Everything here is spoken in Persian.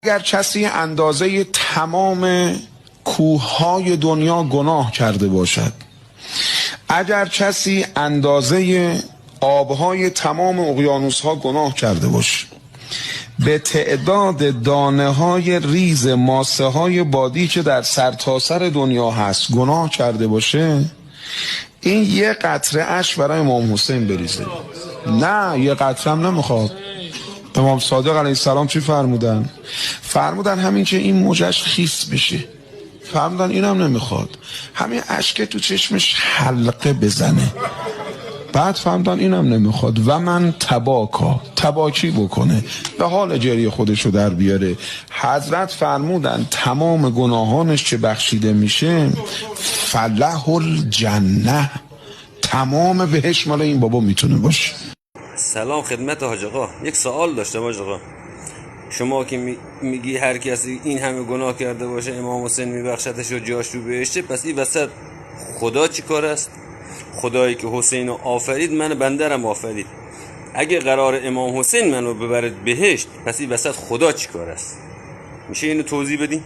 اگر کسی اندازه تمام کوههای دنیا گناه کرده باشد، اگر کسی اندازه آبهای تمام اقیانوسها گناه کرده باشد، به تعداد دانه های ریز ماسه های بادی که در سرتاسر دنیا هست گناه کرده باشه، این یه قطره اش برای امام حسین بریزه. نه یه قطره هم نمیخواد. امام صادق علیه السلام چی فرمودن؟ فرمودن همین که این موجش خیس بشه. فرمودن اینم نمیخواد، همین اشک تو چشمش حلقه بزنه. بعد فرمودن اینم نمیخواد و من تباکی بکنه، به حال جری خودشو در بیاره. حضرت فرمودن تمام گناهانش که بخشیده میشه فله الجنه، تمام بهش مال این بابا میتونه باشه. سلام خدمت حاج آقا. یک سوال داشتم حاج آقا. شما که میگی هر کسی این همه گناه کرده باشه امام حسین میبخشتش و جاش رو بهشته، پس این وسط خدا چی کار است؟ خدایی که حسین رو آفرید من بندرم آفرید. اگه قرار امام حسین منو ببرد بهشت، پس این وسط خدا چی کار است؟ میشه اینو توضیح بدین؟